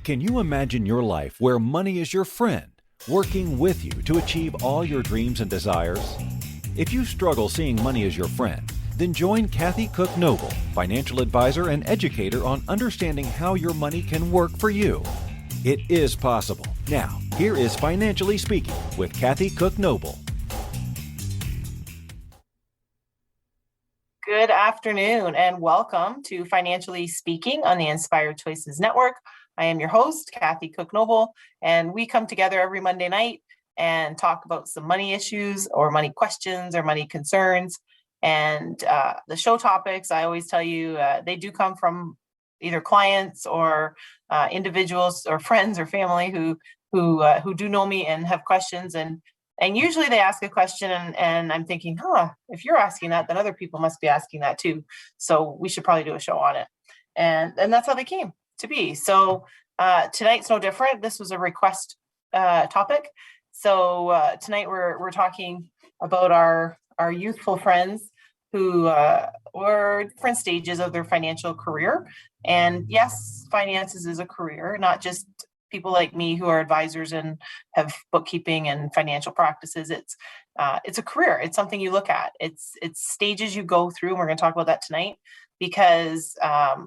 Can you imagine your life where money is your friend, working with you to achieve all your dreams and desires? If you struggle seeing money as your friend, then join Kathy Cook Noble, financial advisor and educator on understanding how your money can work for you. It is possible. Now, here is Financially Speaking with Kathy Cook Noble. Good afternoon and welcome to Financially Speaking on the Inspired Choices Network. I am your host, Kathy Cook Noble, and we come together every Monday night and talk about some money issues or money questions or money concerns. And the show topics, I always tell you, they do come from either clients or individuals or friends or family who do know me and have questions. And usually they ask a question and I'm thinking, if you're asking that, then other people must be asking that too. So we should probably do a show on it. And that's how they came to be. So tonight's no different. This was a request topic. So tonight we're talking about our youthful friends who were different stages of their financial career. And yes, finances is a career, not just people like me who are advisors and have bookkeeping and financial practices. It's a career. It's something you look at. It's stages you go through, and we're going to talk about that tonight. Because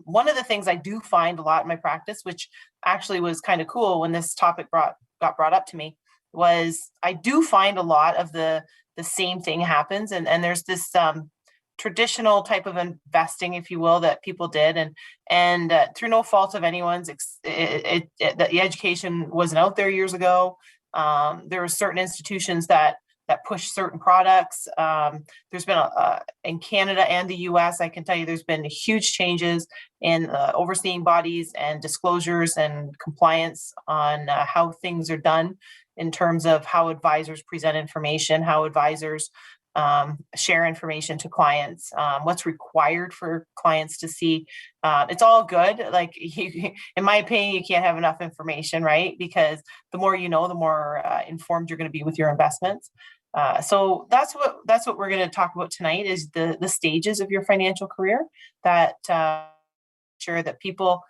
one of the things I do find a lot in my practice, which actually was kind of cool when this topic got brought up to me, was I do find a lot of the same thing happens, and there's this traditional type of investing, if you will, that people did, and through no fault of anyone's, the education wasn't out there years ago. There were certain institutions that push certain products. There's been in Canada and the US, I can tell you there's been huge changes in overseeing bodies and disclosures and compliance on how things are done in terms of how advisors present information, how advisors share information to clients, what's required for clients to see. It's all good. Like in my opinion, you can't have enough information, right? Because the more you know, the more informed you're going to be with your investments. So that's what we're going to talk about tonight is the stages of your financial career that sure that people,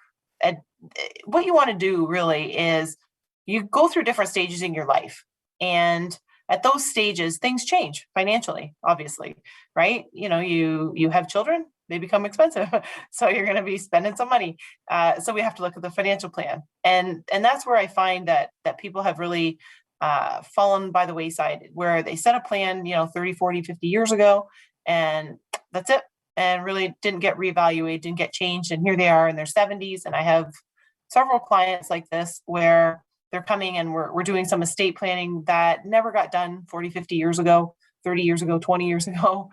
what you want to do really is you go through different stages in your life, and at those stages, things change financially, obviously, right? You know, you have children, they become expensive. So you're going to be spending some money. So we have to look at the financial plan. And that's where I find that people have really fallen by the wayside, where they set a plan, 30, 40, 50 years ago, and that's it. And really didn't get reevaluated, didn't get changed. And here they are in their 70s. And I have several clients like this where they're coming and we're doing some estate planning that never got done 40, 50 years ago, 30 years ago, 20 years ago,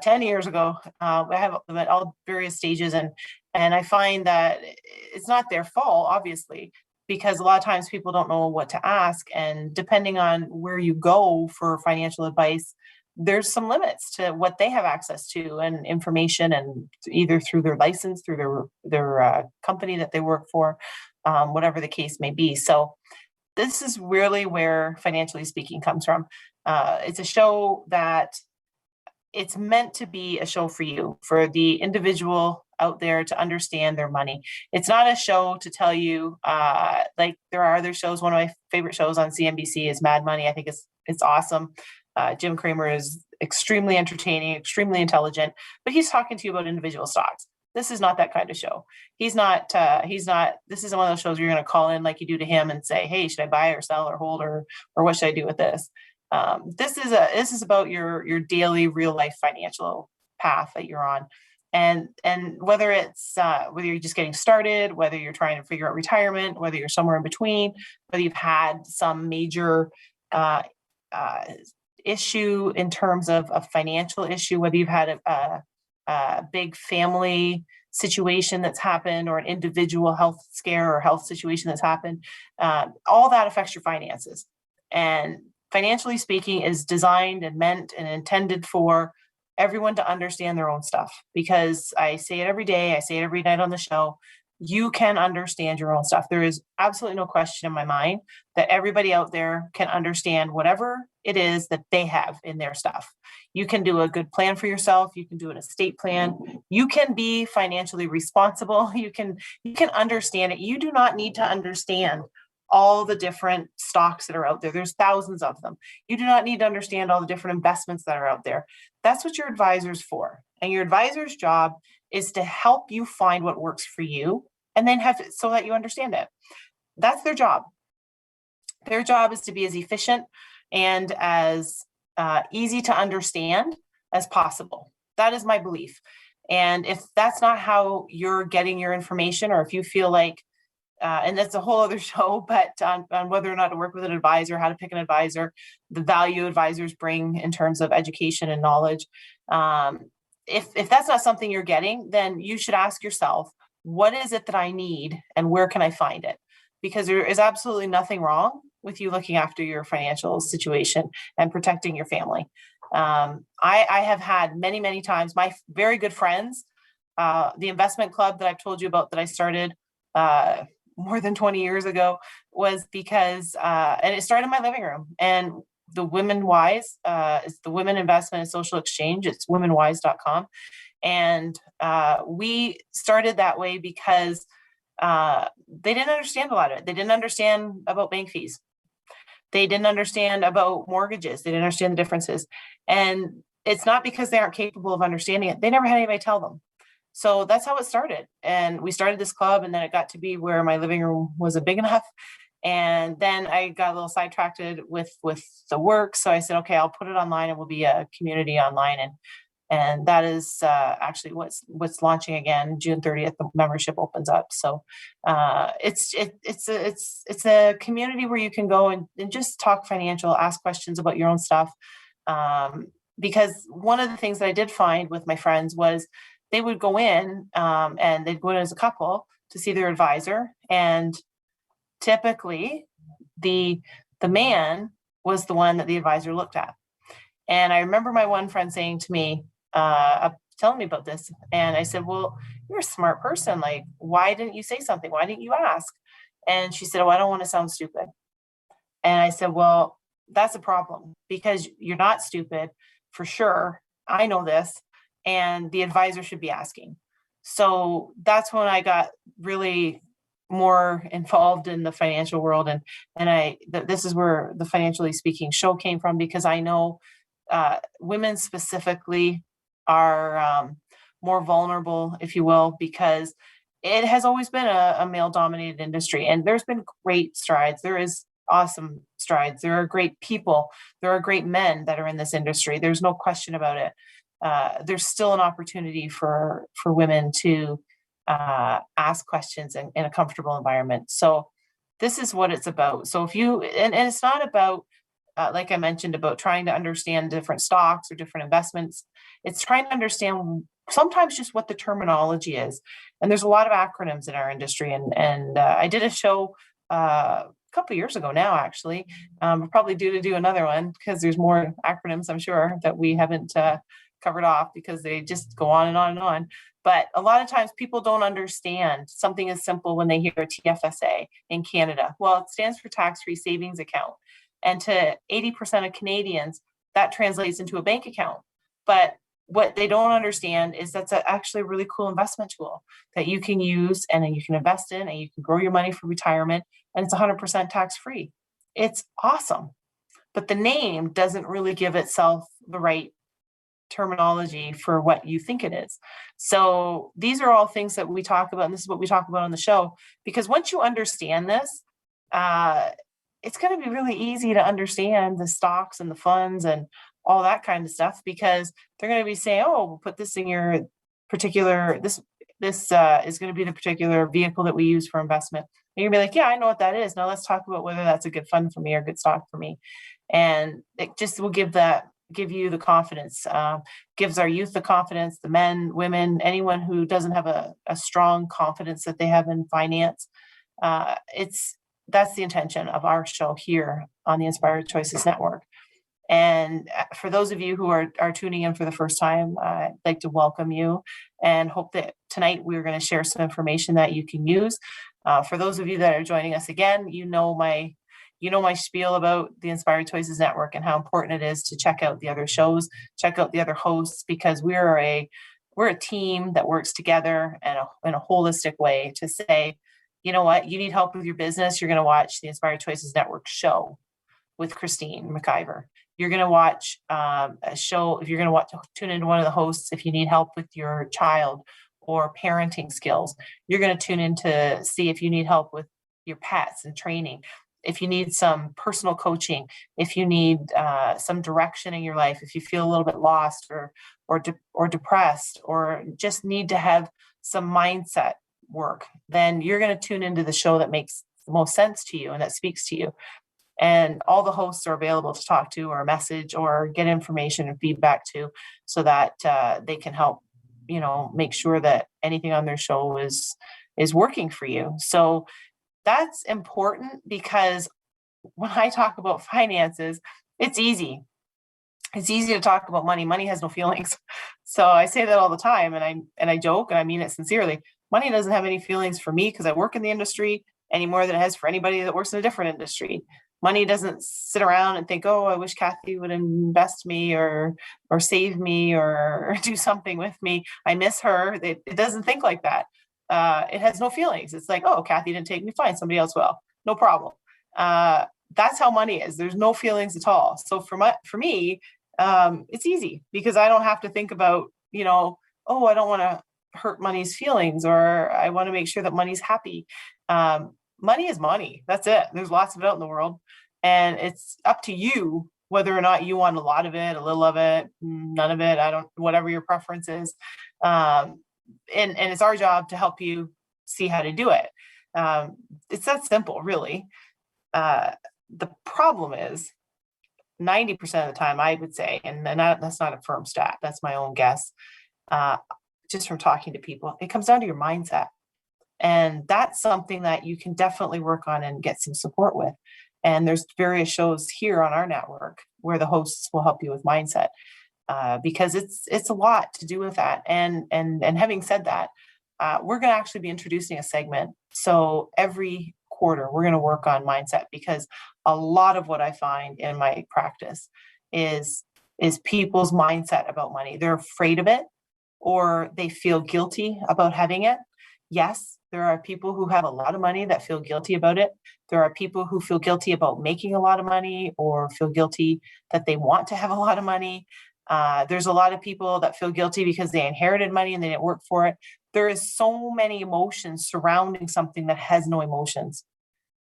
10 years ago. I have them at all various stages. And I find that it's not their fault, obviously, because a lot of times people don't know what to ask. And depending on where you go for financial advice, there's some limits to what they have access to and information, and either through their license, through their company that they work for, whatever the case may be. So this is really where Financially Speaking comes from. It's a show that it's meant to be a show for you, for the individual out there to understand their money. It's not a show to tell you, like there are other shows. One of my favorite shows on CNBC is Mad Money. I think it's awesome. Jim Cramer is extremely entertaining, extremely intelligent, but he's talking to you about individual stocks. This is not that kind of show. This isn't one of those shows where you're going to call in like you do to him and say, hey, should I buy or sell or hold or what should I do with this? This is about your daily real life financial path that you're on. And whether it's whether you're just getting started, whether you're trying to figure out retirement, whether you're somewhere in between, whether you've had some major issue in terms of a financial issue, whether you've had a big family situation that's happened or an individual health scare or health situation that's happened, all that affects your finances. And Financially Speaking is designed and meant and intended for everyone to understand their own stuff, because I say it every day, I say it every night on the show. You can understand your own stuff. There is absolutely no question in my mind that everybody out there can understand whatever it is that they have in their stuff. You can do a good plan for yourself. You can do an estate plan. You can be financially responsible. You can understand it. You do not need to understand all the different stocks that are out there. There's thousands of them. You do not need to understand all the different investments that are out there. That's what your advisor's for. And your advisor's job is to help you find what works for you and then have it so that you understand it. That's their job. Their job is to be as efficient and as easy to understand as possible. That is my belief. And if that's not how you're getting your information, or if you feel like, and that's a whole other show, but on whether or not to work with an advisor, how to pick an advisor, the value advisors bring in terms of education and knowledge. If that's not something you're getting, then you should ask yourself, what is it that I need and where can I find it? Because there is absolutely nothing wrong with you looking after your financial situation and protecting your family. I have had many, many times, my very good friends, the investment club that I've told you about that I started more than 20 years ago was because, and it started in my living room. And the Women Wise is the Women Investment and Social Exchange. It's womenwise.com. And we started that way because they didn't understand a lot of it. They didn't understand about bank fees. They didn't understand about mortgages. They didn't understand the differences. And it's not because they aren't capable of understanding it. They never had anybody tell them. So that's how it started. And we started this club, and then it got to be where my living room wasn't big enough. And then I got a little sidetracked with the work. So I said, okay, I'll put it online, and we'll be a community online. And that is actually what's launching again. June 30th, the membership opens up. So it's a community where you can go and just talk financial, ask questions about your own stuff. Because one of the things that I did find with my friends was they would go in and they'd go in as a couple to see their advisor. And typically the man was the one that the advisor looked at. And I remember my one friend saying to me, telling me about this. And I said, well, you're a smart person. Like, why didn't you say something? Why didn't you ask? And she said, oh, I don't want to sound stupid. And I said, well, that's a problem because you're not stupid for sure. I know this. And the advisor should be asking. So that's when I got really more involved in the financial world. And this is where the Financially Speaking show came from, because I know women specifically are more vulnerable, if you will, because it has always been a male-dominated industry. And there's been great strides. There is awesome strides. There are great people. There are great men that are in this industry. There's no question about it. There's still an opportunity for women to ask questions in a comfortable environment. So this is what it's about. So if you, and it's not about, like I mentioned, about trying to understand different stocks or different investments. It's trying to understand sometimes just what the terminology is. And there's a lot of acronyms in our industry. And I did a show a couple of years ago now, actually. We're probably due to do another one because there's more acronyms, I'm sure, that we haven't covered off because they just go on and on and on. But a lot of times people don't understand something as simple when they hear a TFSA in Canada. Well, it stands for tax-free savings account. And to 80% of Canadians, that translates into a bank account. But what they don't understand is that's actually a really cool investment tool that you can use and then you can invest in and you can grow your money for retirement. And it's 100% tax-free. It's awesome. But the name doesn't really give itself the right terminology for what you think it is. So these are all things that we talk about, and this is what we talk about on the show, because once you understand this, it's going to be really easy to understand the stocks and the funds and all that kind of stuff, because they're going to be saying, oh, we'll put this in your particular, this is going to be the particular vehicle that we use for investment. And you're going to be like, yeah, I know what that is. Now let's talk about whether that's a good fund for me or a good stock for me. And it just will give you the confidence, gives our youth the confidence, the men, women, anyone who doesn't have a strong confidence that they have in finance. That's the intention of our show here on the Inspired Choices Network. And for those of you who are tuning in for the first time, I'd like to welcome you and hope that tonight we're going to share some information that you can use. For those of you that are joining us again, you know my you know my spiel about the Inspired Choices Network and how important it is to check out the other shows, check out the other hosts, because we're a team that works together in a holistic way to say, you know what, you need help with your business, you're going to watch the Inspired Choices Network show with Christine McIver. You're going to watch a show, if you're going to tune into one of the hosts, if you need help with your child or parenting skills. You're going to tune in to see if you need help with your pets and training. If you need some personal coaching, if you need some direction in your life, if you feel a little bit lost or depressed, or just need to have some mindset work, then you're going to tune into the show that makes the most sense to you and that speaks to you. And all the hosts are available to talk to or message or get information and feedback to, so that they can help, make sure that anything on their show is working for you. So that's important, because when I talk about finances, it's easy. It's easy to talk about money. Money has no feelings. So I say that all the time, and I joke, and I mean it sincerely. Money doesn't have any feelings for me because I work in the industry any more than it has for anybody that works in a different industry. Money doesn't sit around and think, oh, I wish Kathy would invest me or save me or do something with me. I miss her. It doesn't think like that. It has no feelings. It's like, oh, Kathy didn't take me, fine, somebody else will. No problem. That's how money is. There's no feelings at all. So for me, it's easy, because I don't have to think about, oh, I don't want to hurt money's feelings, or I want to make sure that money's happy. Money is money. That's it. There's lots of it out in the world. And it's up to you whether or not you want a lot of it, a little of it, none of it. Whatever your preference is. And it's our job to help you see how to do it. It's that simple, really. The problem is 90% of the time, I would say, and that's not a firm stat, that's my own guess, just from talking to people, it comes down to your mindset. And that's something that you can definitely work on and get some support with. And there's various shows here on our network where the hosts will help you with mindset, because it's a lot to do with that. And having said that, we're going to actually be introducing a segment. So every quarter, we're going to work on mindset, because a lot of what I find in my practice is people's mindset about money. They're afraid of it, or they feel guilty about having it. Yes, there are people who have a lot of money that feel guilty about it. There are people who feel guilty about making a lot of money, or feel guilty that they want to have a lot of money. There's a lot of people that feel guilty because they inherited money and they didn't work for it. There is so many emotions surrounding something that has no emotions.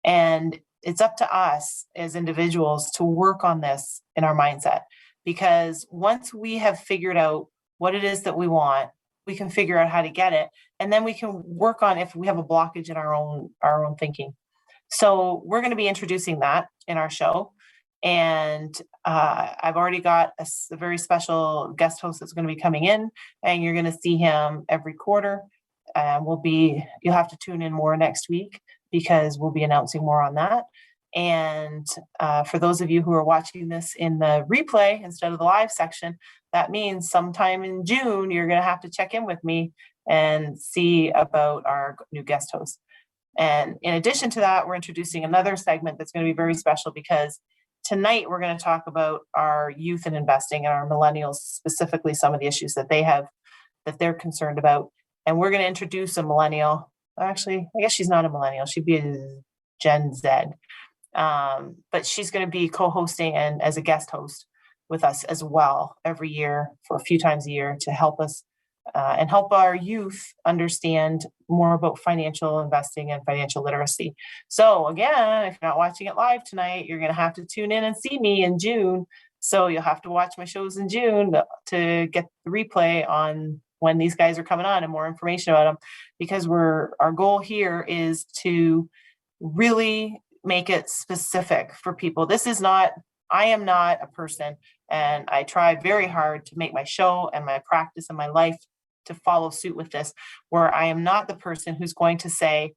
And it's up to us as individuals to work on this in our mindset, because once we have figured out what it is that we want, we can figure out how to get it. And then we can work on if we have a blockage in our own thinking. So we're going to be introducing that in our show. And I've already got a very special guest host that's going to be coming in, and you're going to see him every quarter. You'll have to tune in more next week, because we'll be announcing more on that. And for those of you who are watching this in the replay instead of the live section, that means sometime in June, you're going to have to check in with me and see about our new guest host. And in addition to that, we're introducing another segment that's going to be very special, because tonight we're going to talk about our youth and investing, and our millennials, specifically some of the issues that they're concerned about. And we're going to introduce a millennial. Actually, I guess she's not a millennial. She'd be a Gen Z. But she's going to be co-hosting and as a guest host with us as well every year for a few times a year, to help us and help our youth understand more about financial investing and financial literacy. So again, if you're not watching it live tonight, you're going to have to tune in and see me in June. So you'll have to watch my shows in June to get the replay on when these guys are coming on and more information about them, because our goal here is to really make it specific for people. I am not a person, and I try very hard to make my show and my practice and my life to follow suit with this, where I am not the person who's going to say,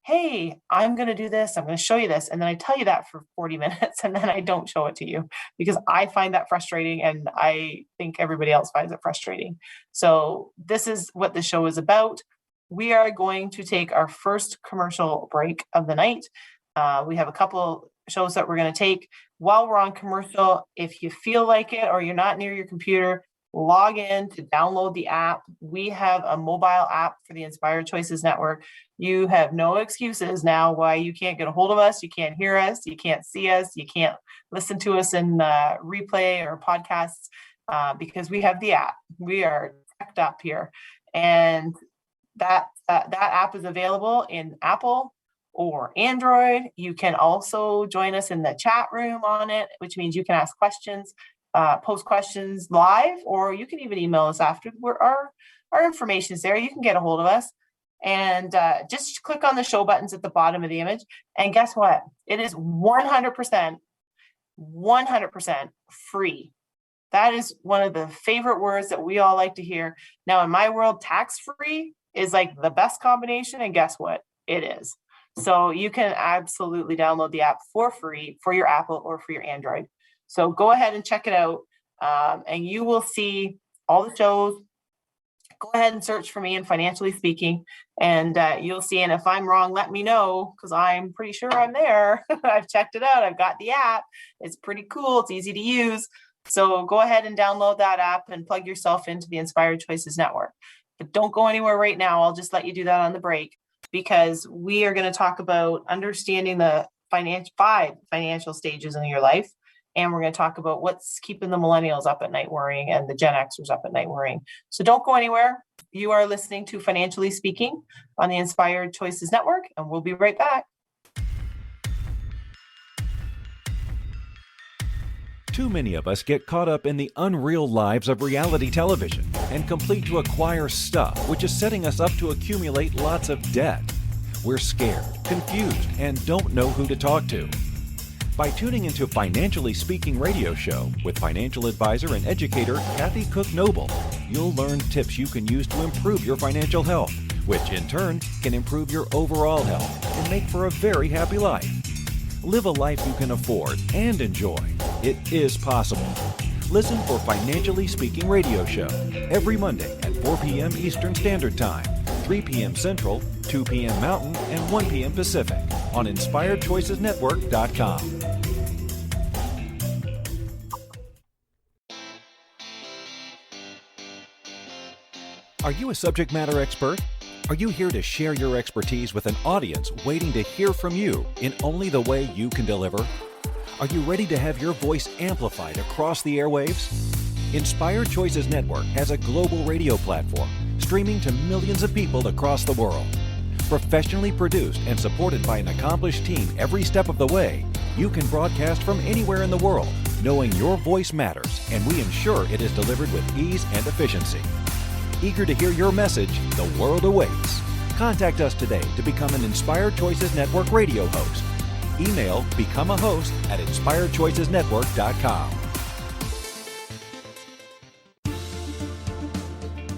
hey, I'm going to do this, I'm going to show you this, and then I tell you that for 40 minutes and then I don't show it to you, because I find that frustrating, and I think everybody else finds it frustrating. So this is what the show is about. We are going to take our first commercial break of the night. We have a couple shows that we're going to take. While we're on commercial, if you feel like it or you're not near your computer, log in to download the app. We have a mobile app for the Inspired Choices Network. You have no excuses now why you can't get a hold of us, you can't hear us, you can't see us, you can't listen to us in replay or podcasts because we have the app. We are checked up here. And that app is available in Apple or Android. You can also join us in the chat room on it, which means you can ask questions, post questions live, or you can even email us after. Our information is there. You can get a hold of us and just click on the show buttons at the bottom of the image. And guess what? It is 100% free. That is one of the favorite words that we all like to hear. Now, in my world, tax-free is like the best combination, and guess what? It is. So you can absolutely download the app for free for your Apple or for your Android. So go ahead and check it out, and you will see all the shows. Go ahead and search for me in Financially Speaking, and you'll see. And if I'm wrong, let me know, because I'm pretty sure I'm there. I've checked it out. I've got the app. It's pretty cool. It's easy to use. So go ahead and download that app and plug yourself into the Inspired Choices Network. But don't go anywhere right now. I'll just let you do that on the break, because we are going to talk about understanding the 5 financial stages in your life. And we're going to talk about what's keeping the millennials up at night worrying and the Gen Xers up at night worrying. So don't go anywhere. You are listening to Financially Speaking on the Inspired Choices Network, and we'll be right back. Too many of us get caught up in the unreal lives of reality television and complete to acquire stuff, which is setting us up to accumulate lots of debt. We're scared, confused, and don't know who to talk to. By tuning into Financially Speaking radio show with financial advisor and educator Kathy Cook Noble, you'll learn tips you can use to improve your financial health, which in turn can improve your overall health and make for a very happy life. Live a life you can afford and enjoy. It is possible. Listen for Financially Speaking radio show every Monday at 4 p.m. Eastern Standard Time, 3 p.m. Central, 2 p.m. Mountain, and 1 p.m. Pacific on InspiredChoicesNetwork.com. Are you a subject matter expert? Are you here to share your expertise with an audience waiting to hear from you in only the way you can deliver? Are you ready to have your voice amplified across the airwaves? Inspired Choices Network has a global radio platform streaming to millions of people across the world. Professionally produced and supported by an accomplished team every step of the way, you can broadcast from anywhere in the world, knowing your voice matters, and we ensure it is delivered with ease and efficiency. Eager to hear your message, the world awaits. Contact us today to become an Inspired Choices Network radio host. Email become a host at inspiredchoicesnetwork.com.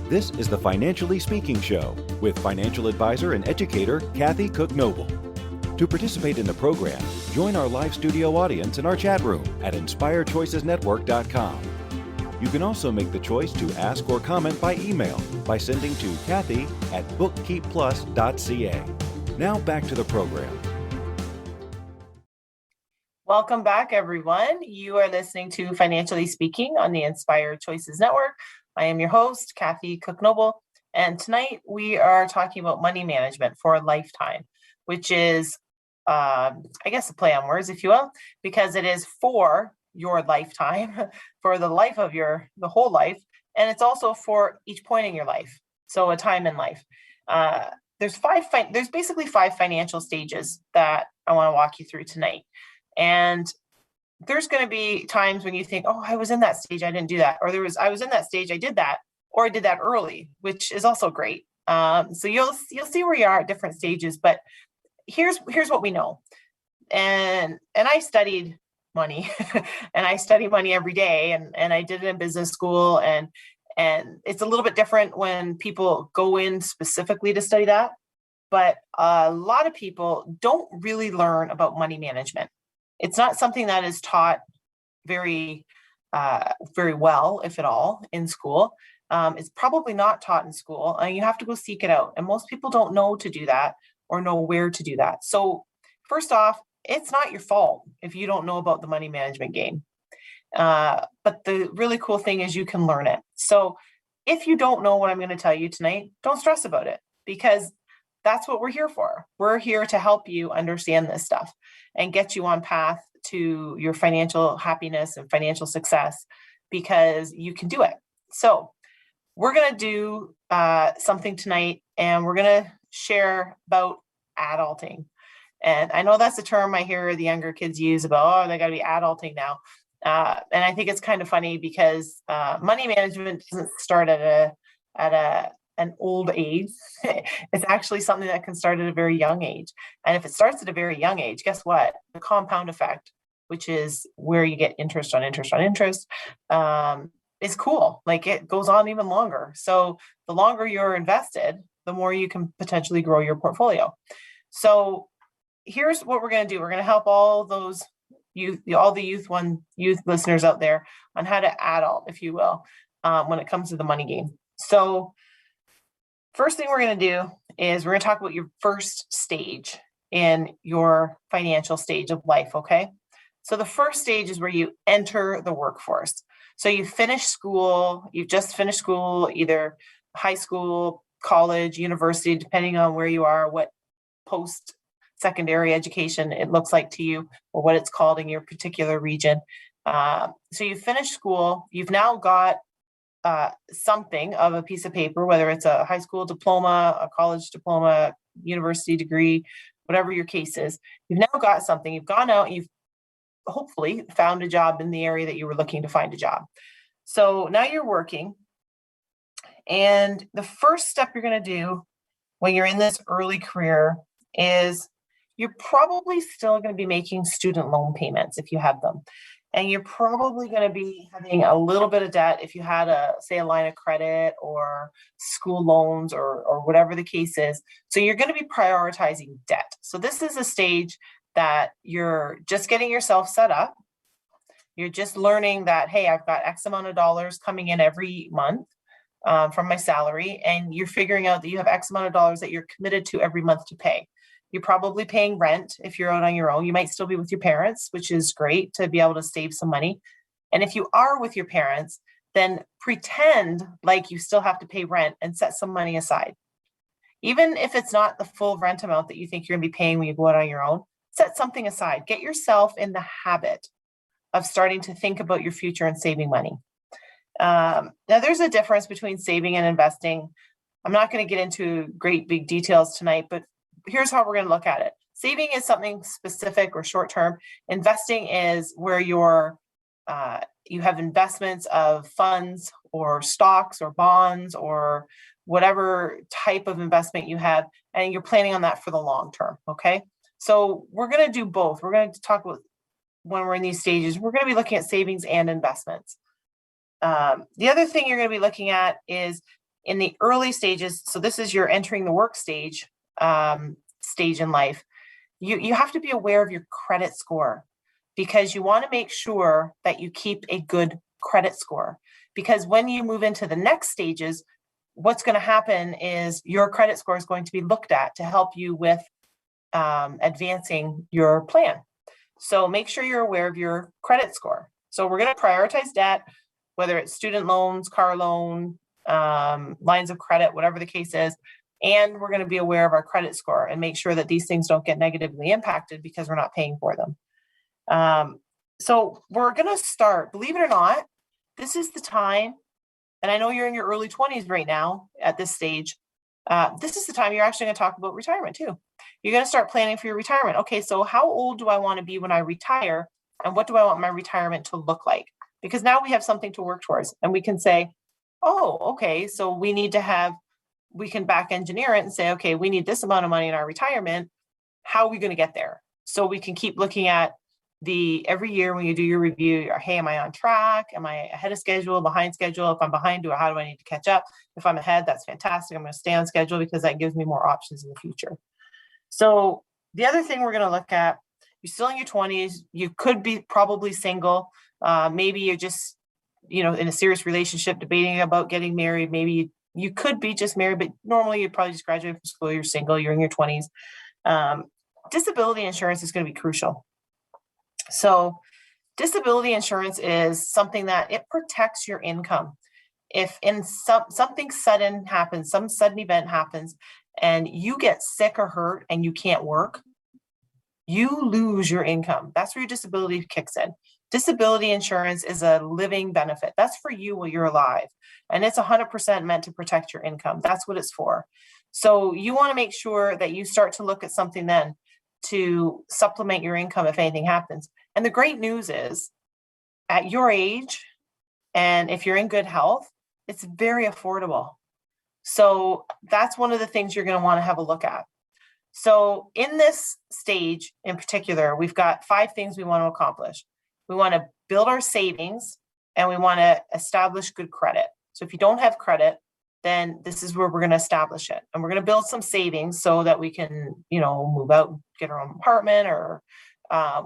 This is the Financially Speaking Show with financial advisor and educator Kathy Cook Noble. To participate in the program, join our live studio audience in our chat room at inspiredchoicesnetwork.com. You can also make the choice to ask or comment by email by sending to Kathy@bookkeepplus.ca. Now back to the program. Welcome back, everyone. You are listening to Financially Speaking on the Inspired Choices Network. I am your host, Kathy Cook Noble, and tonight we are talking about money management for a lifetime, which is, I guess, a play on words, if you will, because it is for your lifetime, for the life of the whole life, and it's also for each point in your life, so a time in life. There's basically 5 financial stages that I want to walk you through tonight. And there's going to be times when you think, oh, I was in that stage, I didn't do that. Or I was in that stage, I did that, or I did that early, which is also great. So you'll see where you are at different stages, but here's what we know. And I studied money and I study money every day, and I did it in business school, and it's a little bit different when people go in specifically to study that. But a lot of people don't really learn about money management. It's not something that is taught very well, if at all, in school. It's probably not taught in school, and you have to go seek it out. And most people don't know to do that or know where to do that. So first off, it's not your fault if you don't know about the money management game. But the really cool thing is you can learn it. So if you don't know what I'm going to tell you tonight, don't stress about it, because that's what we're here for. We're here to help you understand this stuff and get you on path to your financial happiness and financial success, because you can do it. So we're going to do something tonight, and we're going to share about adulting. And I know that's a term I hear the younger kids use about, oh, they got to be adulting now. And I think it's kind of funny because money management doesn't start at an old age. It's actually something that can start at a very young age. And if it starts at a very young age, guess what? The compound effect, which is where you get interest on interest on interest, is cool. Like, it goes on even longer. So the longer you're invested, the more you can potentially grow your portfolio. So here's what we're going to do. We're going to help all those youth, all the youth listeners out there on how to adult, if you will, when it comes to the money game. So first thing we're going to do is we're going to talk about your first stage in your financial stage of life. Okay. So the first stage is where you enter the workforce. So you finish school, you've just finished school, either high school, college, university, depending on where you are, what post-secondary education it looks like to you, or what it's called in your particular region. So you finished school, you've now got something of a piece of paper, whether it's a high school diploma, a college diploma, university degree, whatever your case is. You've now got something, you've gone out, you've hopefully found a job in the area that you were looking to find a job. So now you're working. And the first step you're going to do when you're in this early career is you're probably still going to be making student loan payments if you have them. And you're probably going to be having a little bit of debt if you had say a line of credit or school loans or whatever the case is. So you're going to be prioritizing debt. So this is a stage that you're just getting yourself set up. You're just learning that, hey, I've got X amount of dollars coming in every month from my salary. And you're figuring out that you have X amount of dollars that you're committed to every month to pay. You're probably paying rent if you're out on your own. You might still be with your parents, which is great to be able to save some money. And if you are with your parents, then pretend like you still have to pay rent and set some money aside. Even if it's not the full rent amount that you think you're going to be paying when you go out on your own, set something aside. Get yourself in the habit of starting to think about your future and saving money. Now, there's a difference between saving and investing. I'm not going to get into great big details tonight, but here's how we're going to look at it. Saving is something specific or short term. Investing is where you have investments of funds or stocks or bonds or whatever type of investment you have, and you're planning on that for the long term. Okay. So we're going to do both. We're going to talk about when we're in these stages, we're going to be looking at savings and investments. The other thing you're going to be looking at is in the early stages. So this is your entering the work stage in life. You have to be aware of your credit score, because you want to make sure that you keep a good credit score, because when you move into the next stages, what's going to happen is your credit score is going to be looked at to help you with advancing your plan. So make sure you're aware of your credit score. So we're going to prioritize debt, whether it's student loans, car loan, lines of credit, whatever the case is. And we're going to be aware of our credit score and make sure that these things don't get negatively impacted because we're not paying for them. So we're going to start, believe it or not, this is the time, and I know you're in your early 20s right now at this stage. This is the time you're actually going to talk about retirement too. You're going to start planning for your retirement. Okay, so how old do I want to be when I retire? And what do I want my retirement to look like? Because now we have something to work towards, and we can say, oh, okay, so we can back engineer it and say, okay, we need this amount of money in our retirement. How are we going to get there? So we can keep looking at every year when you do your review, hey, am I on track? Am I ahead of schedule, behind schedule? If I'm behind, how do I need to catch up? If I'm ahead, that's fantastic. I'm going to stay on schedule because that gives me more options in the future. So the other thing we're going to look at, you're still in your 20s. You could be probably single. Maybe you're just, in a serious relationship, debating about getting married. Maybe you could be just married, but normally you probably just graduated from school. You're single. You're in your 20s. disability insurance is going to be crucial. So disability insurance is something that it protects your income. If in something sudden happens, some sudden event happens, and you get sick or hurt and you can't work, you lose your income. That's where your disability kicks in. Disability insurance is a living benefit. That's for you while you're alive. And it's 100% meant to protect your income. That's what it's for. So you want to make sure that you start to look at something then to supplement your income if anything happens. And the great news is, at your age, and if you're in good health, it's very affordable. So that's one of the things you're going to want to have a look at. So in this stage in particular, we've got 5 things we want to accomplish. We want to build our savings, and we want to establish good credit. So if you don't have credit, then this is where we're going to establish it. And we're going to build some savings so that we can, move out, get our own apartment, or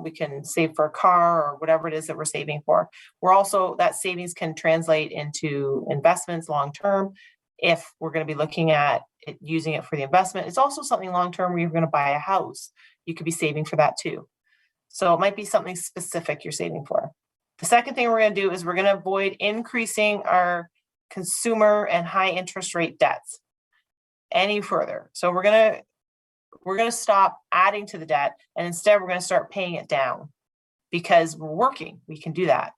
we can save for a car, or whatever it is that we're saving for. That savings can translate into investments long-term. If we're going to be looking at using it for the investment, it's also something long-term where you're going to buy a house. You could be saving for that too. So it might be something specific you're saving for. The second thing we're going to do is we're going to avoid increasing our consumer and high interest rate debts any further. So we're going to stop adding to the debt, and instead we're going to start paying it down because we're working. We can do that.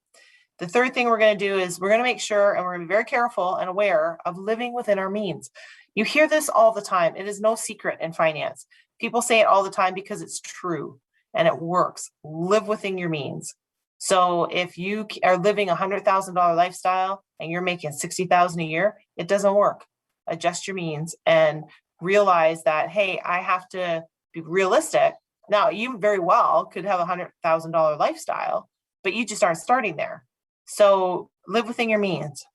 The third thing we're going to do is we're going to make sure, and we're going to be very careful and aware of living within our means. You hear this all the time. It is no secret in finance. People say it all the time because it's true and it works. Live within your means. So if you are living $100,000 lifestyle and you're making $60,000 a year, it doesn't work. Adjust your means and realize that, hey, I have to be realistic. Now, you very well could have a $100,000 lifestyle, but you just aren't starting there. So live within your means.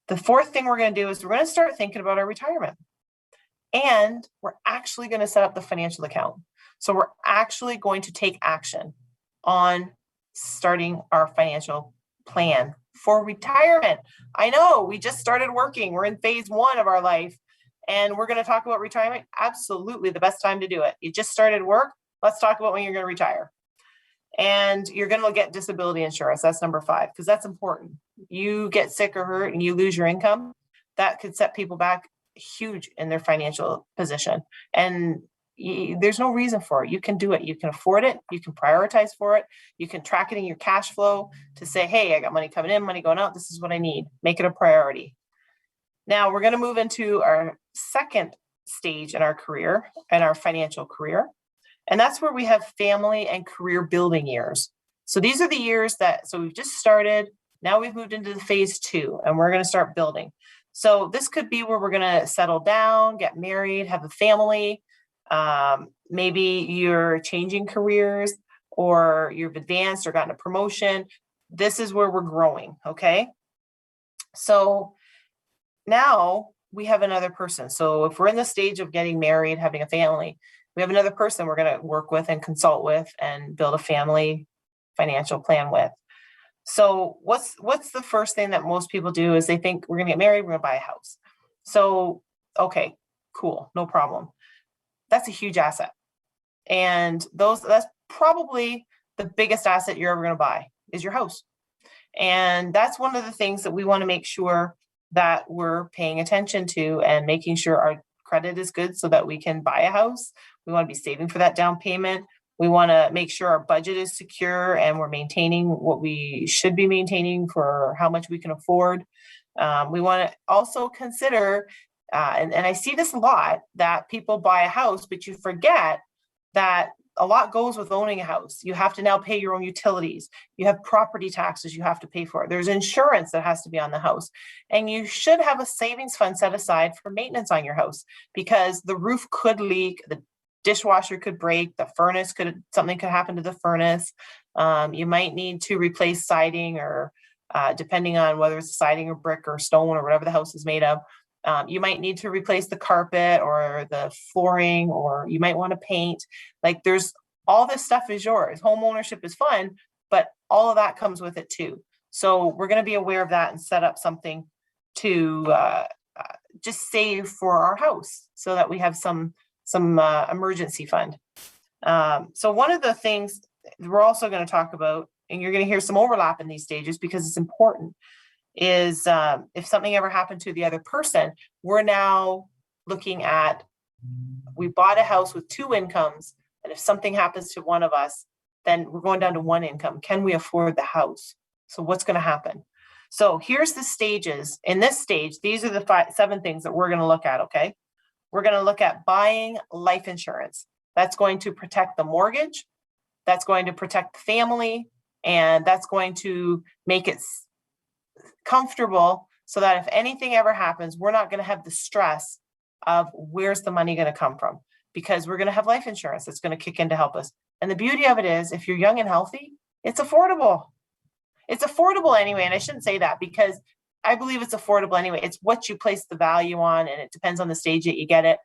The fourth thing we're going to do is we're going to start thinking about our retirement. And we're actually going to set up the financial account. So we're actually going to take action on starting our financial plan for retirement. I know we just started working. We're in phase 1 of our life, and we're going to talk about retirement. Absolutely the best time to do it. You just started work. Let's talk about when you're going to retire. And you're going to get disability insurance. That's number 5, because that's important. You get sick or hurt and you lose your income, that could set people back huge in their financial position. And there's no reason for it. You can do it. You can afford it. You can prioritize for it. You can track it in your cash flow to say, hey, I got money coming in, money going out. This is what I need. Make it a priority. Now we're going to move into our second stage in our career and our financial career. And that's where we have family and career building years. So these are the years so we've just started. Now we've moved into the phase 2, and we're going to start building. So this could be where we're going to settle down, get married, have a family. Maybe you're changing careers, or you've advanced or gotten a promotion. This is where we're growing. Okay. So now we have another person. So if we're in the stage of getting married, having a family, we have another person we're going to work with and consult with and build a family financial plan with. So what's the first thing that most people do is they think we're going to get married, we're going to buy a house. So, okay, cool, no problem. That's a huge asset. And that's probably the biggest asset you're ever going to buy is your house. And that's one of the things that we want to make sure that we're paying attention to and making sure our credit is good so that we can buy a house. We want to be saving for that down payment. We want to make sure our budget is secure and we're maintaining what we should be maintaining for how much we can afford. We want to also consider, and I see this a lot, that people buy a house, but you forget that a lot goes with owning a house. You have to now pay your own utilities. You have property taxes you have to pay for. There's insurance that has to be on the house. And you should have a savings fund set aside for maintenance on your house, because the roof could leak, the dishwasher could break, something could happen to the furnace. You might need to replace siding, or depending on whether it's siding or brick or stone or whatever the house is made of. You might need to replace the carpet or the flooring, or you might want to paint. Like, there's all this stuff is yours. Home ownership is fun, but all of that comes with it too. So we're going to be aware of that and set up something to just save for our house so that we have some emergency fund. So one of the things we're also going to talk about, and you're going to hear some overlap in these stages because it's important, is if something ever happened to the other person, we're now looking at, we bought a house with two incomes, and if something happens to one of us, then we're going down to one income. Can we afford the house? So what's going to happen? So here's the stages. In this stage, these are the 7 things that we're going to look at, okay? We're going to look at buying life insurance. That's going to protect the mortgage. That's going to protect the family. And that's going to make it comfortable so that if anything ever happens, we're not going to have the stress of where's the money going to come from, because we're going to have life insurance that's going to kick in to help us. And the beauty of it is, if you're young and healthy, it's affordable. It's affordable anyway. And I shouldn't say that because I believe it's affordable anyway. It's what you place the value on, and it depends on the stage that you get it.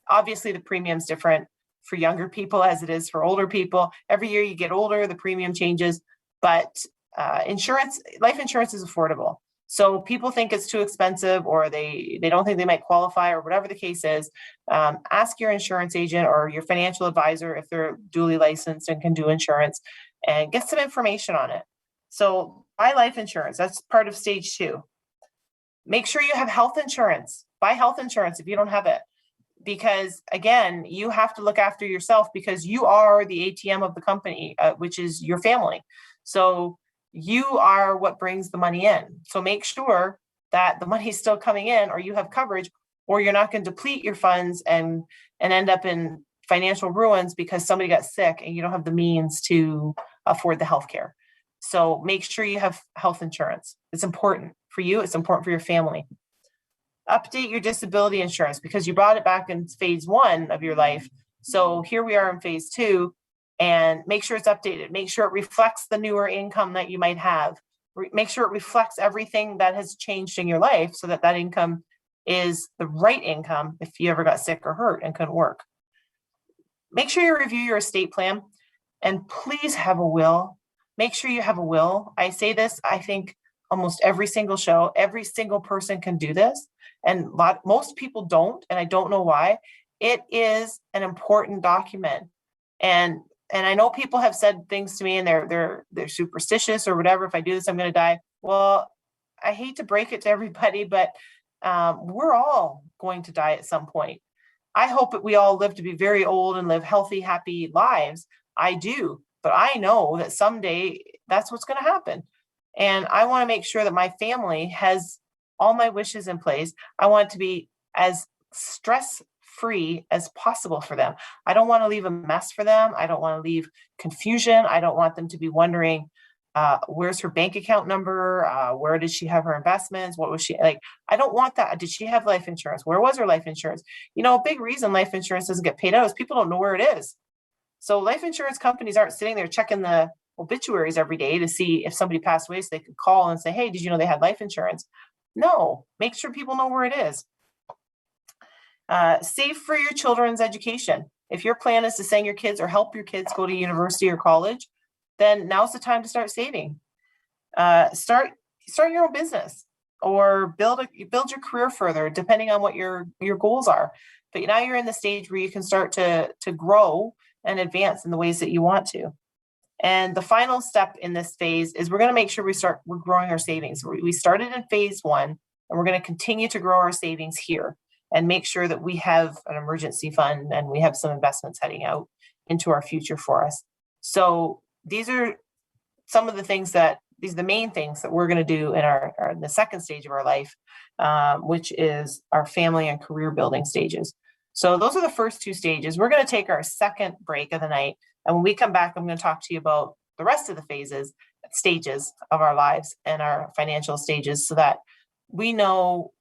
Obviously, the premium's different for younger people as it is for older people. Every year you get older, the premium changes, but life insurance is affordable. So people think it's too expensive, or they don't think they might qualify, or whatever the case is. Ask your insurance agent or your financial advisor if they're duly licensed and can do insurance, and get some information on it. So buy life insurance. That's part of stage 2. Make sure you have health insurance. Buy health insurance if you don't have it, because again, you have to look after yourself because you are the ATM of the company, which is your family. So you are what brings the money in. So make sure that the money is still coming in, or you have coverage, or you're not going to deplete your funds and end up in financial ruins because somebody got sick and you don't have the means to afford the health care. So make sure you have health insurance. It's important for you. It's important for your family. Update your disability insurance because you brought it back in phase 1 of your life. So here we are in phase 2, and make sure it's updated. Make sure it reflects the newer income that you might have. Make sure it reflects everything that has changed in your life so that that income is the right income if you ever got sick or hurt and couldn't work. Make sure you review your estate plan, and please have a will. Make sure you have a will. I say this, I think almost every single show, every single person can do this. And most people don't, and I don't know why. It is an important document. And I know people have said things to me and they're superstitious or whatever. If I do this, I'm going to die. Well, I hate to break it to everybody, but we're all going to die at some point. I hope that we all live to be very old and live healthy, happy lives. I do, but I know that someday that's what's going to happen. And I want to make sure that my family has all my wishes in place. I want it to be as stress-free as possible for them. I don't want to leave a mess for them. I don't want to leave confusion. I don't want them to be wondering, where's her bank account number? Where did she have her investments? What was she like? I don't want that. Did she have life insurance? Where was her life insurance? A big reason life insurance doesn't get paid out is people don't know where it is. So life insurance companies aren't sitting there checking the obituaries every day to see if somebody passed away so they could call and say, hey, did you know they had life insurance? No, make sure people know where it is. Save for your children's education. If your plan is to send your kids or help your kids go to university or college, then now's the time to start saving. Start your own business or build your career further, depending on what your goals are. But now you're in the stage where you can start to grow and advance in the ways that you want to. And the final step in this phase is we're going to make sure we're growing our savings. We started in phase 1, and we're going to continue to grow our savings here and make sure that we have an emergency fund and we have some investments heading out into our future for us. So these are some of the these are the main things that we're going to do in the second stage of our life, which is our family and career building stages. So those are the first 2 stages. We're going to take our second break of the night. And when we come back, I'm going to talk to you about the rest of the stages of our lives and our financial stages so that we know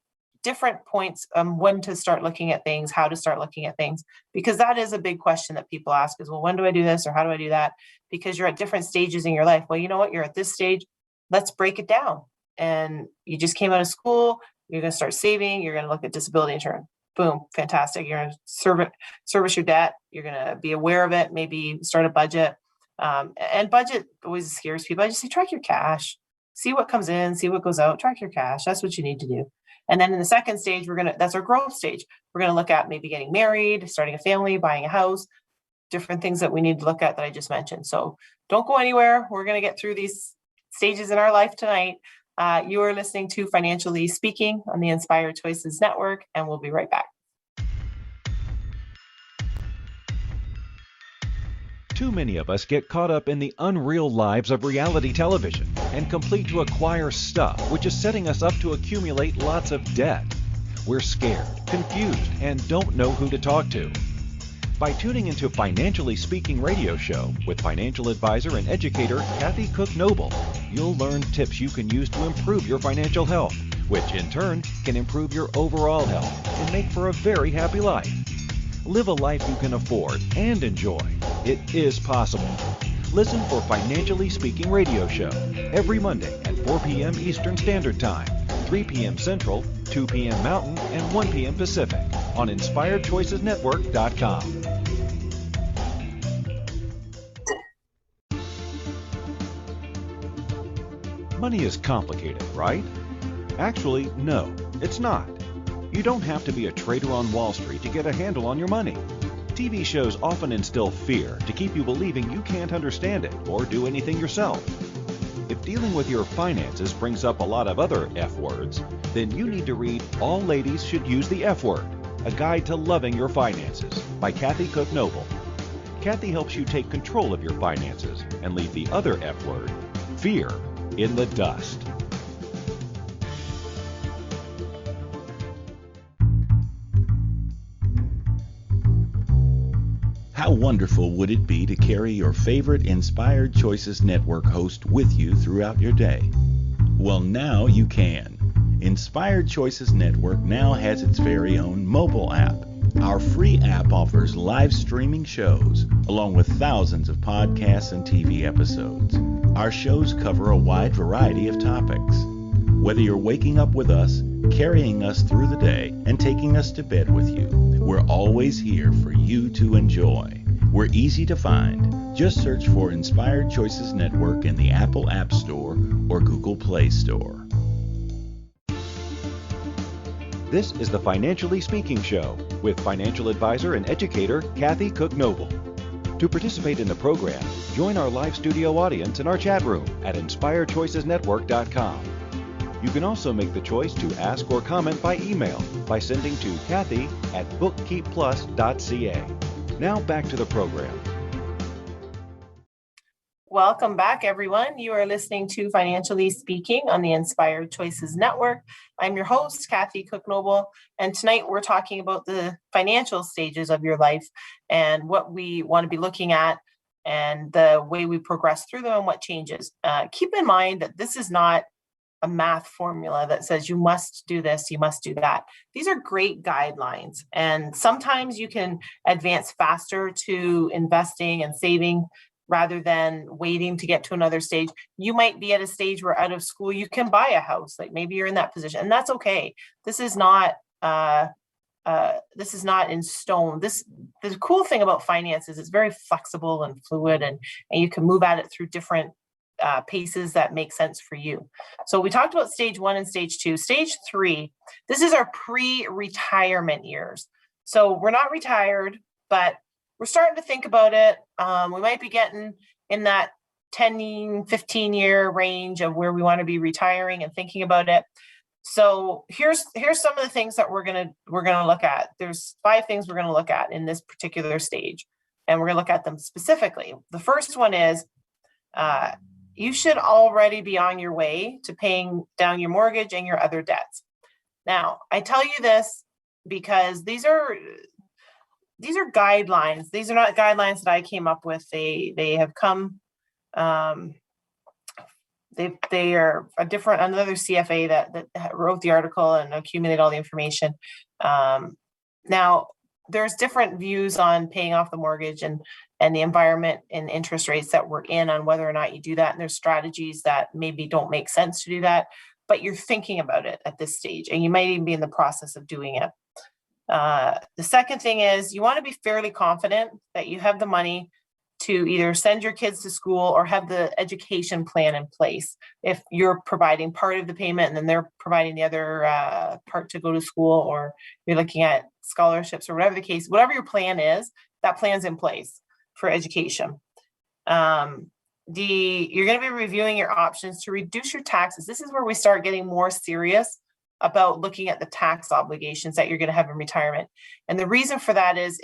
different points when to start looking at things, how to start looking at things, because that is a big question that people ask is, well, when do I do this or how do I do that? Because you're at different stages in your life. Well, you know what? You're at this stage. Let's break it down. And you just came out of school. You're going to start saving. You're going to look at disability insurance. Boom, fantastic. You're going to service your debt. You're going to be aware of it, maybe start a budget. And budget always scares people. I just say, track your cash, see what comes in, see what goes out, track your cash. That's what you need to do. And then in the second stage, that's our growth stage. We're going to look at maybe getting married, starting a family, buying a house. different things that we need to look at that I just mentioned. So don't go anywhere. We're going to get through these stages in our life tonight. You are listening to Financially Speaking on the Inspired Choices Network, and we'll be right back. Too many of us get caught up in the unreal lives of reality television and complete to acquire stuff, which is setting us up to accumulate lots of debt. We're scared, confused, and don't know who to talk to. By tuning into Financially Speaking radio show with financial advisor and educator Kathy Cook Noble, you'll learn tips you can use to improve your financial health, which in turn can improve your overall health and make for a very happy life. Live a life you can afford and enjoy. It is possible. Listen for Financially Speaking radio show every Monday at 4 p.m. Eastern Standard Time, 3 p.m. Central, 2 p.m. Mountain, and 1 p.m. Pacific on InspiredChoicesNetwork.com. Money is complicated, right? Actually, no, it's not. You don't have to be a trader on Wall Street to get a handle on your money. TV shows often instill fear to keep you believing you can't understand it or do anything yourself. If dealing with your finances brings up a lot of other F words, then you need to read All Ladies Should Use the F Word, A Guide to Loving Your Finances by Kathy Cook Noble. Kathy helps you take control of your finances and leave the other F word, fear, in the dust. How wonderful would it be to carry your favorite Inspired Choices Network host with you throughout your day? Well, now you can. Inspired Choices Network now has its very own mobile app. Our free app offers live streaming shows, along with thousands of podcasts and TV episodes. Our shows cover a wide variety of topics. Whether you're waking up with us, carrying us through the day, and taking us to bed with you, we're always here for you to enjoy. We're easy to find. Just search for Inspired Choices Network in the Apple App Store or Google Play Store. This is the Financially Speaking Show with financial advisor and educator Kathy Cook Noble. To participate in the program, join our live studio audience in our chat room at InspiredChoicesNetwork.com. You can also make the choice to ask or comment by email by sending to Kathy@bookkeepplus.ca. Now back to the program. Welcome back, everyone. You are listening to Financially Speaking on the Inspired Choices Network. I'm your host, Kathy Cook Noble, and tonight we're talking about the financial stages of your life and what we want to be looking at and the way we progress through them and what changes. Keep in mind that this is not a math formula that says you must do this, you must do that. These are great guidelines, and sometimes you can advance faster to investing and saving rather than waiting to get to another stage. You might be at a stage where out of school you can buy a house, like maybe you're in that position, and that's okay. This is not in stone. The cool thing about finance is it's very flexible and fluid, and you can move at it through different paces that make sense for you. So we talked about stage 1 and stage 2. Stage 3, this is our pre-retirement years. So we're not retired, but we're starting to think about it. We might be getting in that 10, 15 year range of where we want to be retiring and thinking about it. So here's some of the things that we're gonna look at. There's 5 things we're gonna look at in this particular stage, and we're gonna look at them specifically. The first one is you should already be on your way to paying down your mortgage and your other debts. Now, I tell you this because these are guidelines. These are not guidelines that I came up with. They have come. They are another CFA that wrote the article and accumulated all the information. Now, there's different views on paying off the mortgage and the environment and interest rates that we're in on whether or not you do that. And there's strategies that maybe don't make sense to do that, but you're thinking about it at this stage, and you might even be in the process of doing it. The second thing is you want to be fairly confident that you have the money to either send your kids to school or have the education plan in place. If you're providing part of the payment and then they're providing the other part to go to school, or you're looking at scholarships or whatever the case, whatever your plan is, that plan's in place. for education. You're going to be reviewing your options to reduce your taxes. This is where we start getting more serious about looking at the tax obligations that you're going to have in retirement. And the reason for that is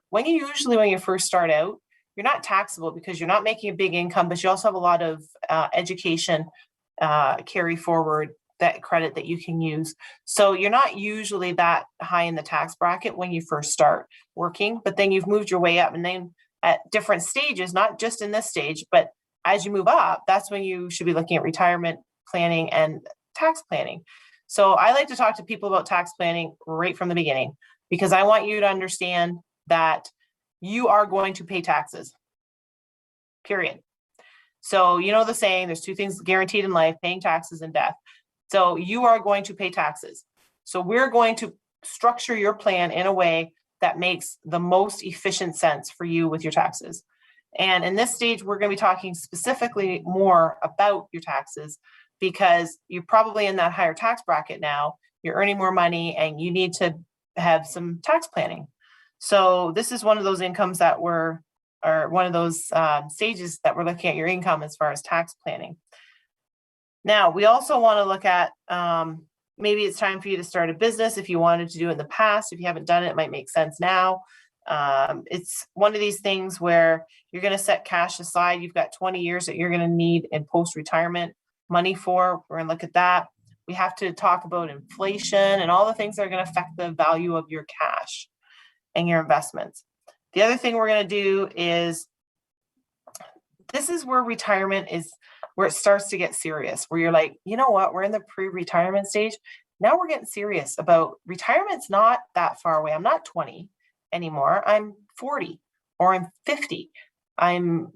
when you first start out, you're not taxable because you're not making a big income, but you also have a lot of education carry forward that credit that you can use. So you're not usually that high in the tax bracket when you first start working, but then you've moved your way up, and then at different stages, not just in this stage, but as you move up, that's when you should be looking at retirement planning and tax planning. So I like to talk to people about tax planning right from the beginning, because I want you to understand that you are going to pay taxes, period. So you know the saying, there's two things guaranteed in life, paying taxes and death. So you are going to pay taxes. So we're going to structure your plan in a way that makes the most efficient sense for you with your taxes. And in this stage, we're going to be talking specifically more about your taxes, because you're probably in that higher tax bracket now, you're earning more money, and you need to have some tax planning. So this is one of those incomes that or one of those stages that we're looking at your income as far as tax planning. Now, we also want to look at maybe it's time for you to start a business. If you wanted to do it in the past, if you haven't done it, it might make sense now. It's one of these things where you're going to set cash aside. You've got 20 years that you're going to need in post-retirement money for. We're going to look at that. We have to talk about inflation and all the things that are going to affect the value of your cash and your investments. The other thing we're going to do is, this is where retirement is, where it starts to get serious, where you're like, you know what, we're in the pre-retirement stage. Now we're getting serious about retirement's not that far away. I'm not 20 anymore. I'm 40 or I'm 50. I'm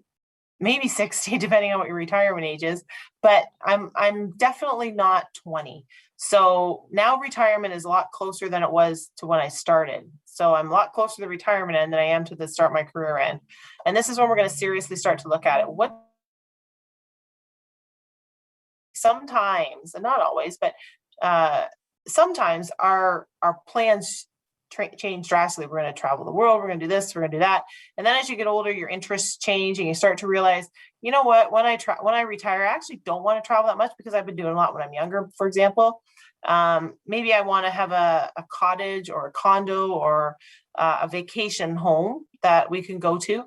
maybe 60, depending on what your retirement age is, but I'm definitely not 20. So now retirement is a lot closer than it was to when I started. So I'm a lot closer to the retirement end than I am to the start my career end. And this is when we're going to seriously start to look at it. What sometimes, and not always, but sometimes our plans change drastically. We're going to travel the world. We're going to do this. We're going to do that. And then as you get older, your interests change, and you start to realize, you know what? When I retire, I actually don't want to travel that much, because I've been doing a lot when I'm younger. For example, maybe I want to have a cottage or a condo or a vacation home that we can go to.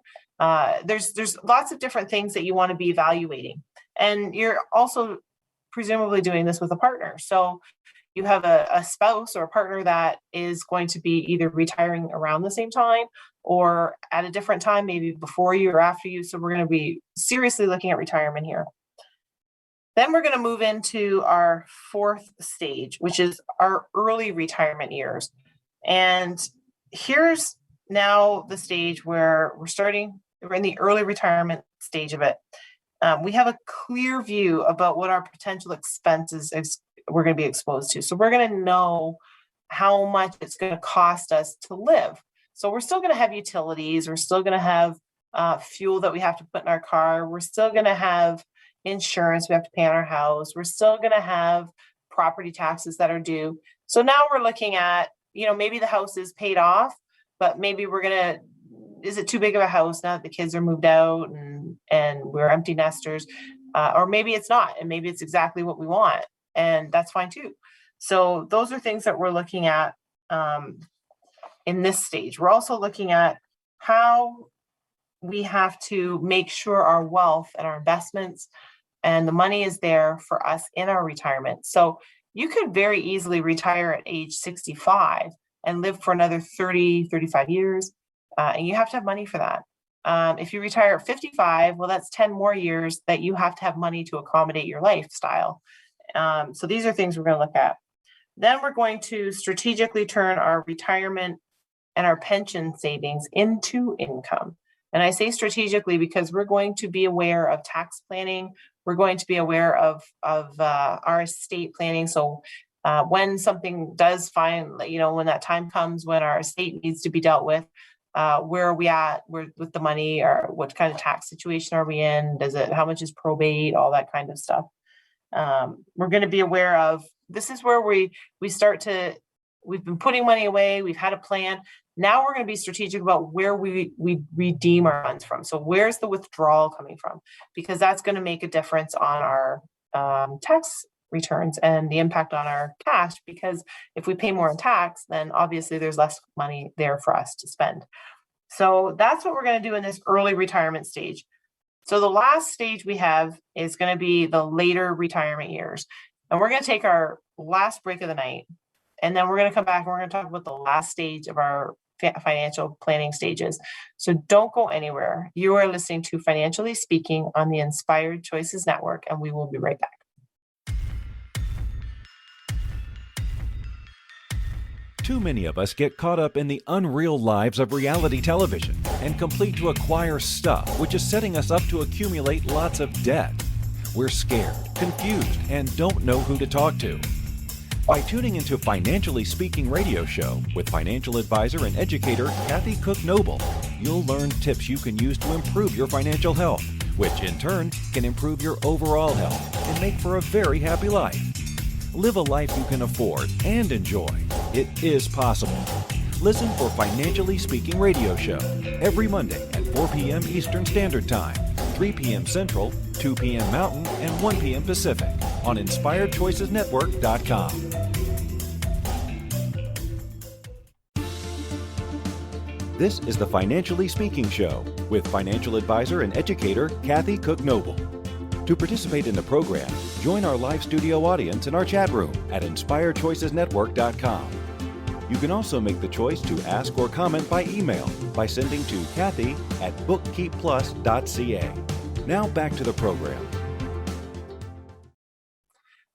There's lots of different things that you want to be evaluating, and you're also presumably doing this with a partner. So you have a spouse or a partner that is going to be either retiring around the same time or at a different time, maybe before you or after you. So we're going to be seriously looking at retirement here. Then we're going to move into our fourth stage, which is our early retirement years. And here's now the stage where we're in the early retirement stage of it. We have a clear view about what our potential expenses we're going to be exposed to. So we're going to know how much it's going to cost us to live. So we're still going to have utilities. We're still going to have fuel that we have to put in our car. We're still going to have insurance we have to pay on our house. We're still going to have property taxes that are due. So now we're looking at, maybe the house is paid off, but maybe is it too big of a house now that the kids are moved out and we're empty nesters? Or maybe it's not, and maybe it's exactly what we want, and that's fine too. So those are things that we're looking at in this stage. We're also looking at how we have to make sure our wealth and our investments and the money is there for us in our retirement. So you could very easily retire at age 65 and live for another 30, 35 years. And you have to have money for that. If you retire at 55, well, that's 10 more years that you have to have money to accommodate your lifestyle. So these are things we're going to look at. Then we're going to strategically turn our retirement and our pension savings into income. And I say strategically because we're going to be aware of tax planning. We're going to be aware of our estate planning. So when something does when that time comes when our estate needs to be dealt with, where are we at with the money, or what kind of tax situation are we in? How much is probate, all that kind of stuff. We're going to be aware of, this is where we start to, we've been putting money away. We've had a plan. Now we're going to be strategic about where we redeem our funds from. So where's the withdrawal coming from? Because that's going to make a difference on our tax returns and the impact on our cash. Because if we pay more in tax, then obviously there's less money there for us to spend. So that's what we're going to do in this early retirement stage. So the last stage we have is going to be the later retirement years. And we're going to take our last break of the night. And then we're going to come back and we're going to talk about the last stage of our financial planning stages. So don't go anywhere. You are listening to Financially Speaking on the Inspired Choices Network, and we will be right back. Too many of us get caught up in the unreal lives of reality television and complete to acquire stuff, which is setting us up to accumulate lots of debt. We're scared, confused, and don't know who to talk to. By tuning into Financially Speaking radio show with financial advisor and educator Kathy Cook Noble, you'll learn tips you can use to improve your financial health, which in turn can improve your overall health and make for a very happy life. Live a life you can afford and enjoy. It is possible. Listen for Financially Speaking radio show every Monday at 4 p.m. Eastern Standard Time, 3 p.m. Central, 2 p.m. Mountain, and 1 p.m. Pacific on InspiredChoicesNetwork.com. This is the Financially Speaking Show with financial advisor and educator Kathy Cook Noble. To participate in the program, join our live studio audience in our chat room at InspiredChoicesNetwork.com. You can also make the choice to ask or comment by email by sending to Kathy@bookkeepplus.ca. Now back to the program.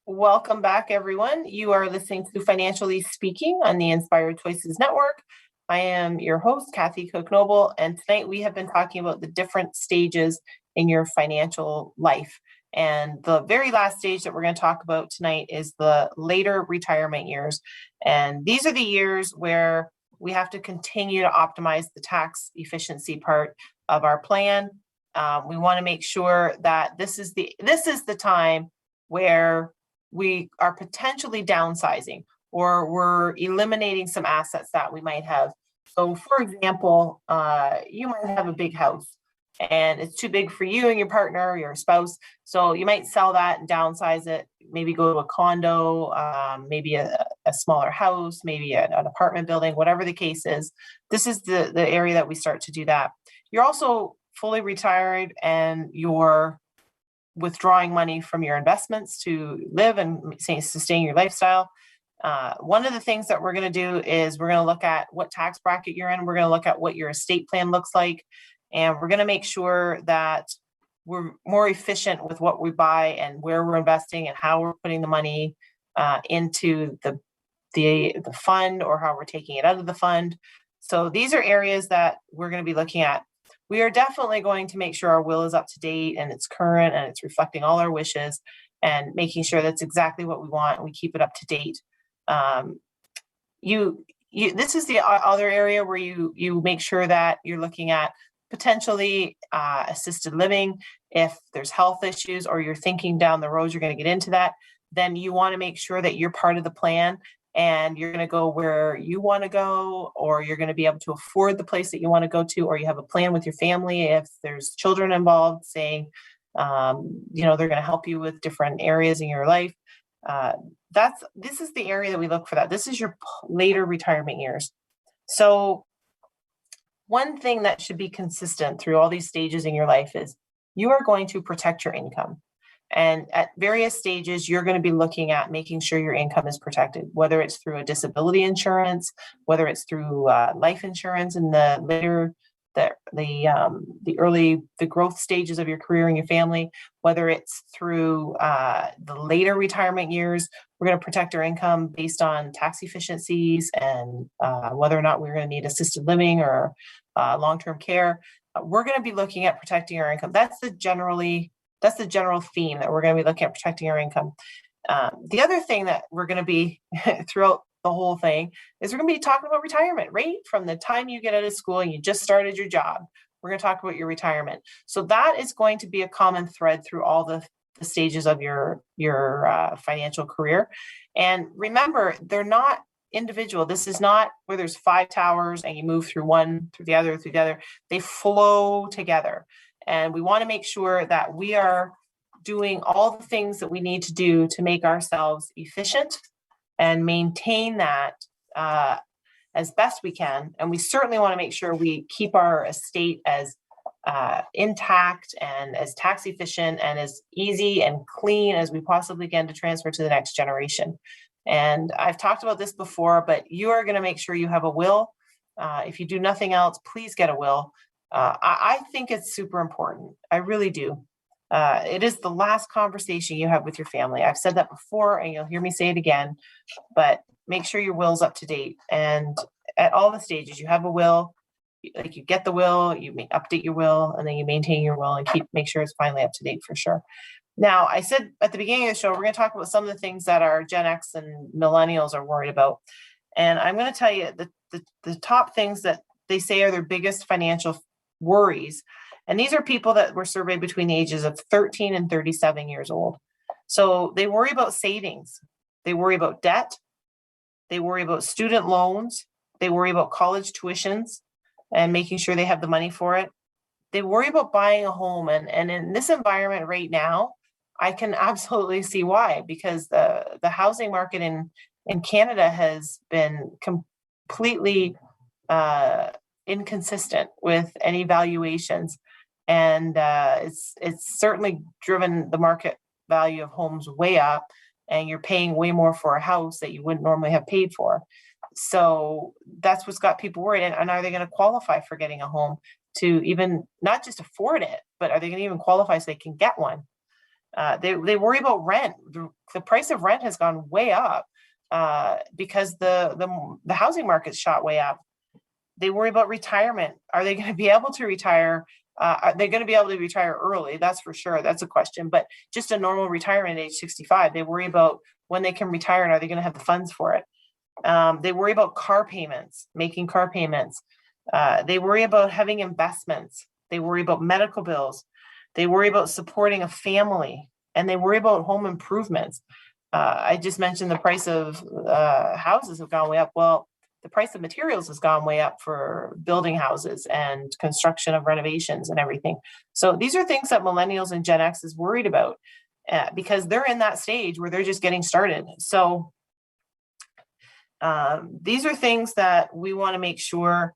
Welcome back, everyone. You are listening to Financially Speaking on the Inspired Choices Network. I am your host, Kathy Cook Noble, and tonight we have been talking about the different stages in your financial life. And the very last stage that we're going to talk about tonight is the later retirement years. And these are the years where we have to continue to optimize the tax efficiency part of our plan. We want to make sure that this is the time where we are potentially downsizing or we're eliminating some assets that we might have. So for example, you might have a big house and it's too big for you and your partner or your spouse. So you might sell that and downsize it, maybe go to a condo, maybe a smaller house, maybe an apartment building, whatever the case is. This is the area that we start to do that. You're also fully retired and you're withdrawing money from your investments to live and sustain your lifestyle. One of the things that we're going to do is we're going to look at what tax bracket you're in. We're going to look at what your estate plan looks like. And we're going to make sure that we're more efficient with what we buy and where we're investing and how we're putting the money into the fund or how we're taking it out of the fund. So these are areas that we're going to be looking at. We are definitely going to make sure our will is up to date and it's current and it's reflecting all our wishes and making sure that's exactly what we want and we keep it up to date. This is the other area where you make sure that you're looking at potentially assisted living. If there's health issues or you're thinking down the road you're going to get into that, then you want to make sure that you're part of the plan and you're going to go where you want to go, or you're going to be able to afford the place that you want to go to, or you have a plan with your family. If there's children involved, saying, they're going to help you with different areas in your life. This is the area that we look for that. This is your later retirement years. So one thing that should be consistent through all these stages in your life is you are going to protect your income. And at various stages, you're going to be looking at making sure your income is protected, whether it's through a disability insurance, whether it's through life insurance in the later, the growth stages of your career and your family, whether it's through the later retirement years. We're going to protect our income based on tax efficiencies and whether or not we're going to need assisted living or long-term care. We're going to be looking at protecting our income. That's the general theme that we're going to be looking at, protecting our income. The other thing that we're going to be throughout the whole thing is we're going to be talking about retirement, right? From the time you get out of school and you just started your job, we're going to talk about your retirement. So that is going to be a common thread through all the stages of your financial career. And remember, they're not individual. This is not where there's 5 towers and you move through one, through the other, through the other. They flow together. And we want to make sure that we are doing all the things that we need to do to make ourselves efficient and maintain that as best we can. And we certainly want to make sure we keep our estate as intact and as tax efficient and as easy and clean as we possibly can to transfer to the next generation. And I've talked about this before, but you are going to make sure you have a will. If you do nothing else, please get a will. I think it's super important. I really do. It is the last conversation you have with your family. I've said that before and you'll hear me say it again, but make sure your will's up to date. And at all the stages, you have a will, like you get the will, you update your will, and then you maintain your will and make sure it's finally up to date for sure. Now, I said at the beginning of the show, we're going to talk about some of the things that our Gen X and millennials are worried about. And I'm going to tell you the top things that they say are their biggest financial worries. And these are people that were surveyed between the ages of 13 and 37 years old. So they worry about savings. They worry about debt. They worry about student loans. They worry about college tuitions and making sure they have the money for it. They worry about buying a home. And in this environment right now, I can absolutely see why, because the housing market in Canada has been completely inconsistent with any valuations. And it's certainly driven the market value of homes way up, and you're paying way more for a house that you wouldn't normally have paid for. So that's what's got people worried. And are they going to qualify for getting a home to even not just afford it, but are they going to even qualify so they can get one? They worry about rent. The price of rent has gone way up because the housing market's shot way up. They worry about retirement. Are they going to be able to retire? Are they going to be able to retire early? That's for sure. That's a question. But just a normal retirement at age 65, they worry about when they can retire and are they going to have the funds for it? They worry about car payments, making car payments. They worry about having investments. They worry about medical bills. They worry about supporting a family, and they worry about home improvements. I just mentioned the price of houses have gone way up. Well, the price of materials has gone way up for building houses and construction of renovations and everything. So these are things that millennials and Gen X is worried about because they're in that stage where they're just getting started. So these are things that we want to make sure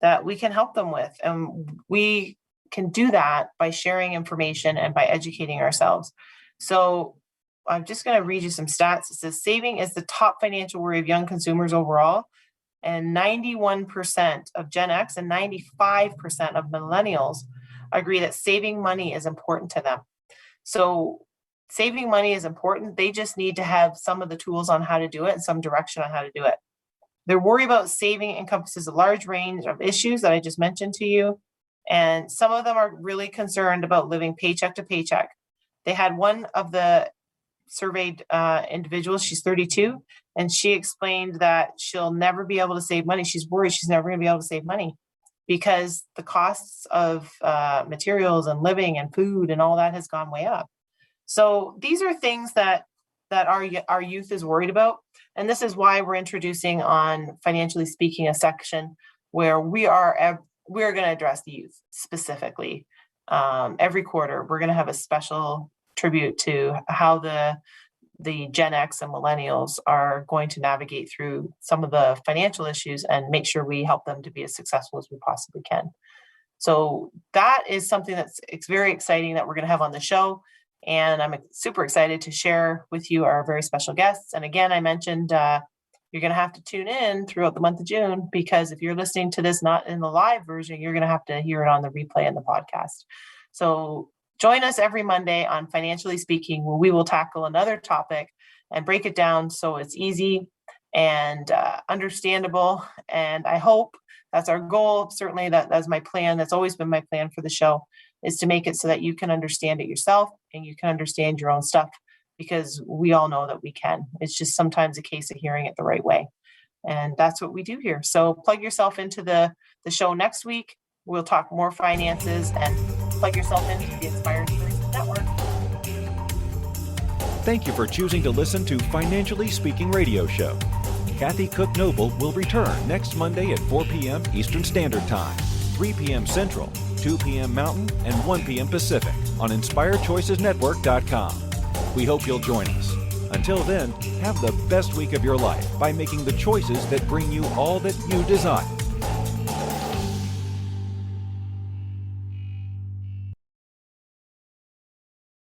that we can help them with. And we can do that by sharing information and by educating ourselves. So I'm just going to read you some stats. It says saving is the top financial worry of young consumers overall. And 91% of Gen X and 95% of millennials agree that saving money is important to them. So saving money is important. They just need to have some of the tools on how to do it and some direction on how to do it. Their worry about saving encompasses a large range of issues that I just mentioned to you. And some of them are really concerned about living paycheck to paycheck. They had one of the surveyed individuals, she's 32, and she explained that she'll never be able to save money. She's worried she's never going to be able to save money because the costs of materials and living and food and all that has gone way up. So these are things that our youth is worried about. And this is why we're introducing on Financially Speaking a section where we're going to address the youth specifically. Every quarter, we're going to have a special tribute to how the Gen X and millennials are going to navigate through some of the financial issues and make sure we help them to be as successful as we possibly can. So that is something it's very exciting that we're going to have on the show. And I'm super excited to share with you our very special guests. And again, I mentioned you're going to have to tune in throughout the month of June, because if you're listening to this not in the live version, you're going to have to hear it on the replay and the podcast. So join us every Monday on Financially Speaking, where we will tackle another topic and break it down so it's easy and understandable. And I hope that's our goal. Certainly that's my plan. That's always been my plan for the show, is to make it so that you can understand it yourself and you can understand your own stuff, because we all know that we can. It's just sometimes a case of hearing it the right way. And that's what we do here. So plug yourself into the show next week. We'll talk more finances, and plug yourself into the Inspired Choices Network. Thank you for choosing to listen to Financially Speaking Radio Show. Kathy Cook Noble will return next Monday at 4 p.m. Eastern Standard Time, 3 p.m. Central, 2 p.m. Mountain, and 1 p.m. Pacific on InspiredChoicesNetwork.com. We hope you'll join us. Until then, have the best week of your life by making the choices that bring you all that you desire.